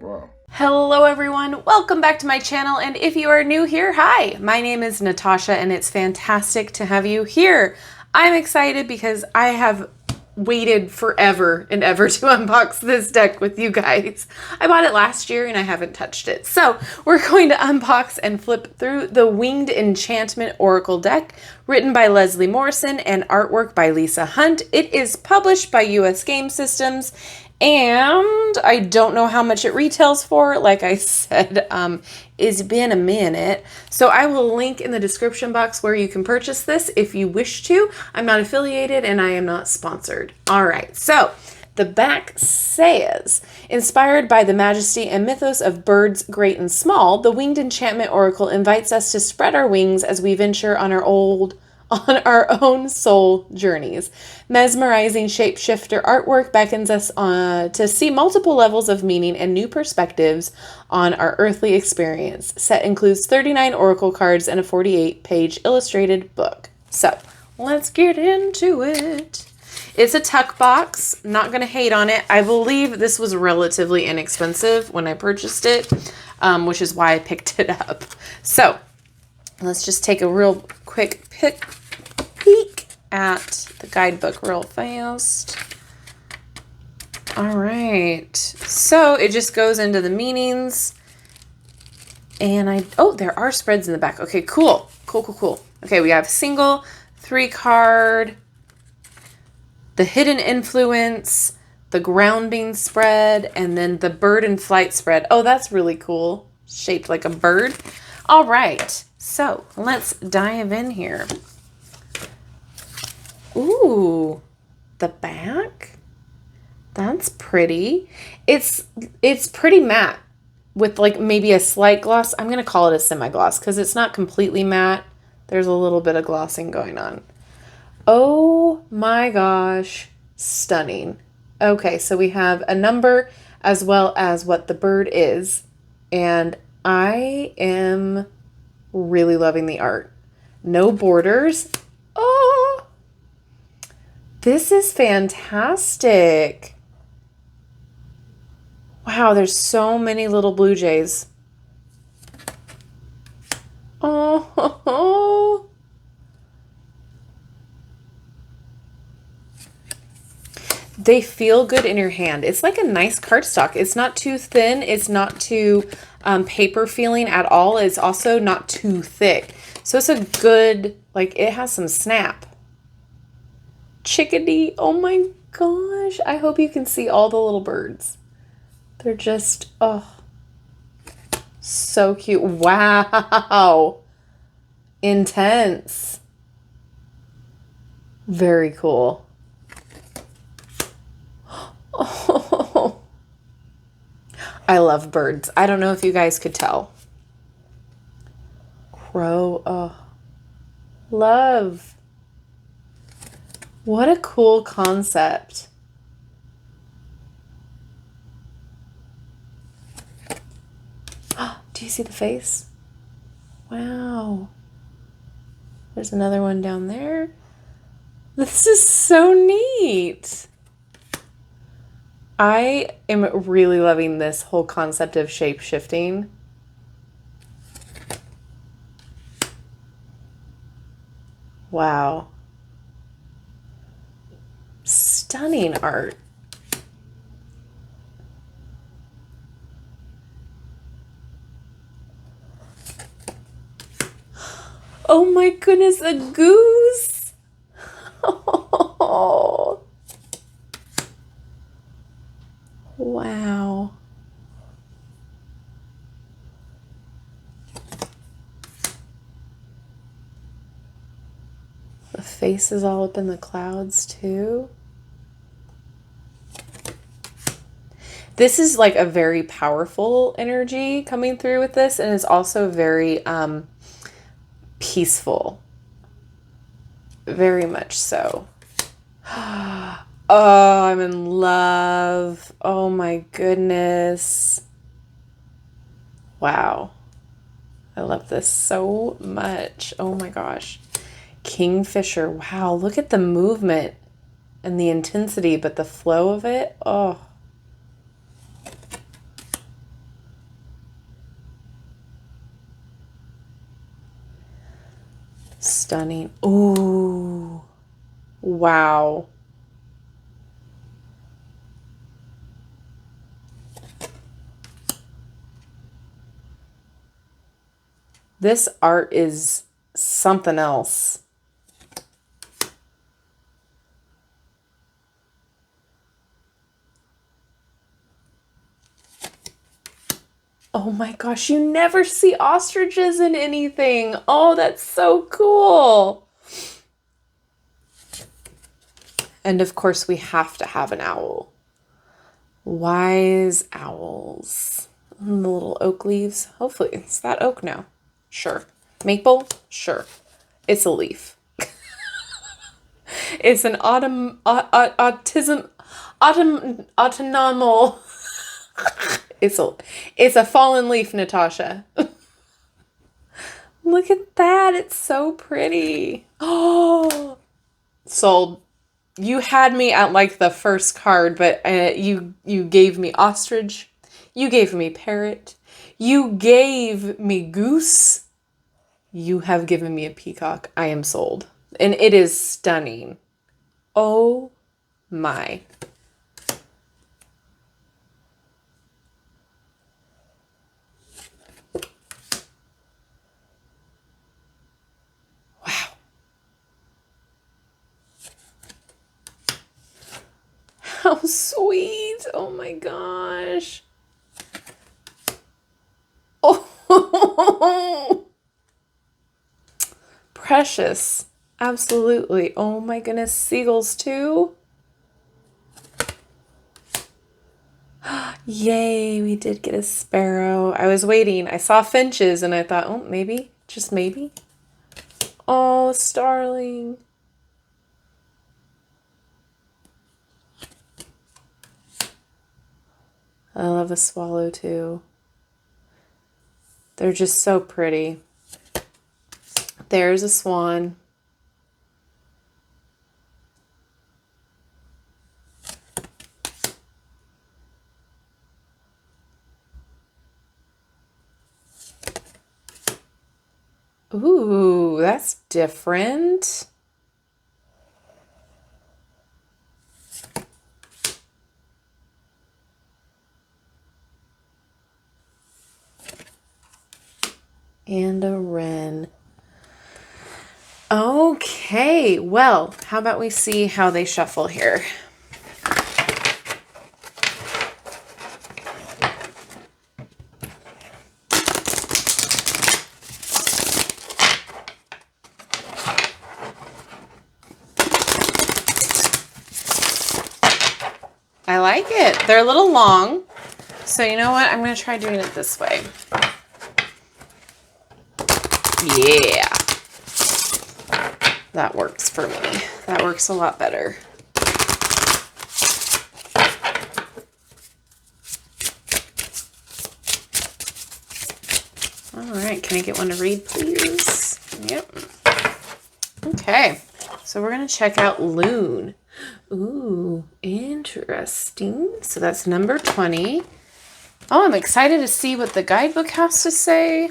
Bro. Hello everyone, welcome back to my channel, and if you are new here, hi! My name is Natasha and it's fantastic to have you here. I'm excited because I have waited forever and ever to unbox this deck with you guys. I bought it last year and I haven't touched it. So we're going to unbox and flip through the Winged Enchantment Oracle deck, written by Lesley Morrison and artwork by Lisa Hunt. It is published by US Game Systems, and I don't know how much it retails for. Like I said, it's been a minute. So I will link in the description box where you can purchase this if you wish to. I'm not affiliated and I am not sponsored. All right, so the back says, inspired by the majesty and mythos of birds great and small, the Winged Enchantment Oracle invites us to spread our wings as we venture on our own soul journeys. Mesmerizing shapeshifter artwork beckons us to see multiple levels of meaning and new perspectives on our earthly experience. Set includes 39 oracle cards and a 48-page illustrated book. So let's get into it. It's a tuck box. Not going to hate on it. I believe this was relatively inexpensive when I purchased it, which is why I picked it up. So let's just take a real quick peek at the guidebook real fast. All right. So it just goes into the meanings. And there are spreads in the back. Okay, cool. Cool. Okay, we have single, 3-card, the hidden influence, the grounding spread, and then the bird in flight spread. Oh, that's really cool. Shaped like a bird. All right. So let's dive in here. Ooh, the back. That's pretty. It's pretty matte with like maybe a slight gloss. I'm going to call it a semi-gloss because it's not completely matte. There's a little bit of glossing going on. Oh my gosh. Stunning. Okay, so we have a number as well as what the bird is. And I am really loving the art. No borders. Oh, this is fantastic. Wow, there's so many little blue jays. Oh, they feel good in your hand. It's like a nice cardstock. It's not too thin. It's not too paper feeling at all. It's also not too thick. So it's a good, like, it has some snap. Chickadee. Oh my gosh. I hope you can see all the little birds. They're just, oh, so cute. Wow. Intense. Very cool. Oh, I love birds. I don't know if you guys could tell. Crow. Oh, love. What a cool concept. Do you see the face? Wow. There's another one down there. This is so neat. I am really loving this whole concept of shape shifting. Wow. Stunning art. Oh my goodness, a goose. Oh. Wow. The face is all up in the clouds too. This is like a very powerful energy coming through with this, and it's also very peaceful. Very much so. Oh, I'm in love. Oh my goodness. Wow. I love this so much. Oh my gosh. Kingfisher. Wow, look at the movement and the intensity, but the flow of it. Oh. Stunning. Ooh. Wow. This art is something else. Oh my gosh, you never see ostriches in anything. Oh, that's so cool. And of course, we have to have an owl. Wise owls. And the little oak leaves. Hopefully, it's that oak now. Sure. Maple? Sure. It's a leaf. It's an autonomal. It's a fallen leaf, Natasha. Look at that. It's so pretty. Oh, sold. You had me at like the first card, but you gave me ostrich. You gave me parrot. You gave me goose. You have given me a peacock. I am sold. And it is stunning. Oh my. Wow. How sweet. Oh my gosh. Oh. Precious. Absolutely. Oh my goodness. Seagulls too. Yay, we did get a sparrow. I was waiting. I saw finches and I thought, oh, maybe, just maybe. Oh, starling. I love a swallow too. They're just so pretty. There's a swan. Ooh, that's different. And a wren. Okay, well, how about we see how they shuffle here? I like it. They're a little long. So you know what? I'm going to try doing it this way. Yeah. That works for me. That works a lot better. All right. Can I get one to read, please? Yep. Okay. So we're going to check out Loon. Ooh, interesting. So that's number 20. Oh, I'm excited to see what the guidebook has to say.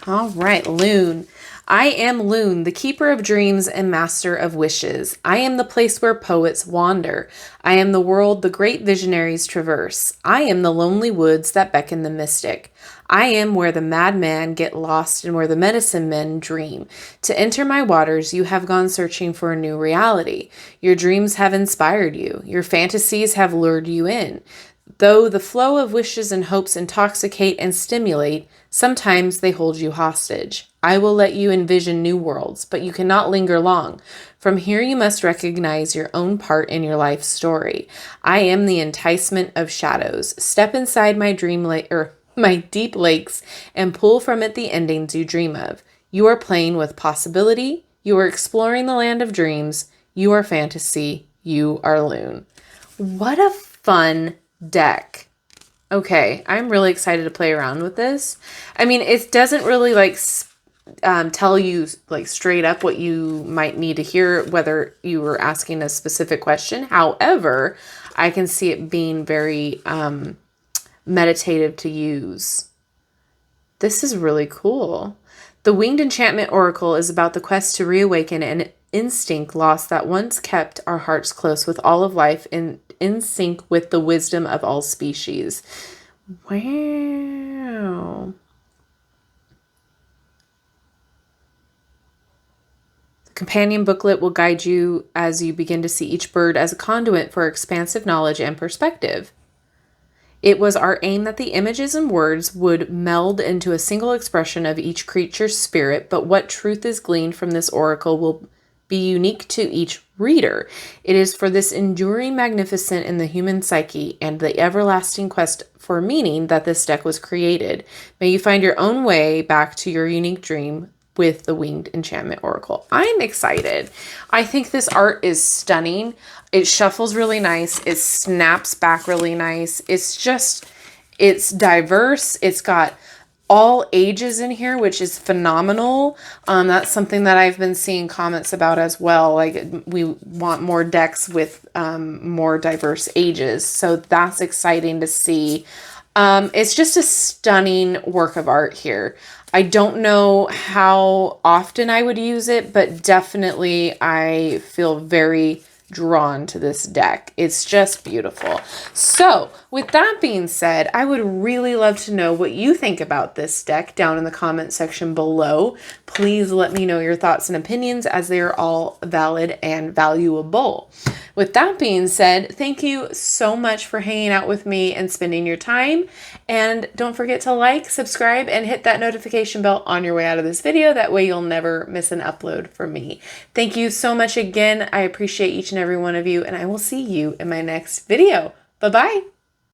All right, Loon. I am Loon, the keeper of dreams and master of wishes. I am the place where poets wander. I am the world the great visionaries traverse. I am the lonely woods that beckon the mystic. I am where the madmen get lost and where the medicine men dream. To enter my waters, you have gone searching for a new reality. Your dreams have inspired you. Your fantasies have lured you in. Though the flow of wishes and hopes intoxicate and stimulate, sometimes they hold you hostage. I will let you envision new worlds, but you cannot linger long. From here you must recognize your own part in your life story. I am the enticement of shadows. Step inside my my deep lakes and pull from it the endings you dream of. You are playing with possibility. You are exploring the land of dreams. You are fantasy. You are Loon. What a fun deck. Okay, I'm really excited to play around with this. I mean, it doesn't really like tell you like straight up what you might need to hear, whether you were asking a specific question. However, I can see it being very meditative to use. This is really cool. The Winged Enchantment Oracle is about the quest to reawaken an instinct lost that once kept our hearts close with all of life in sync with the wisdom of all species. Wow. The companion booklet will guide you as you begin to see each bird as a conduit for expansive knowledge and perspective. It was our aim that the images and words would meld into a single expression of each creature's spirit, but what truth is gleaned from this oracle will be unique to each reader. It is for this enduring magnificence in the human psyche and the everlasting quest for meaning that this deck was created. May you find your own way back to your unique dream with the Winged Enchantment Oracle. I'm excited. I think this art is stunning. It shuffles really nice. It snaps back really nice. It's diverse. It's got all ages in here, which is phenomenal. That's something that I've been seeing comments about as well. Like, we want more decks with more diverse ages. So that's exciting to see. It's just a stunning work of art here. I don't know how often I would use it, but definitely I feel very drawn to this deck. It's just beautiful. So with that being said, I would really love to know what you think about this deck down in the comment section below. Please let me know your thoughts and opinions, as they are all valid and valuable. With that being said, thank you so much for hanging out with me and spending your time. And don't forget to like, subscribe, and hit that notification bell on your way out of this video. That way you'll never miss an upload from me. Thank you so much again. I appreciate each and every one of you, and I will see you in my next video. Bye-bye.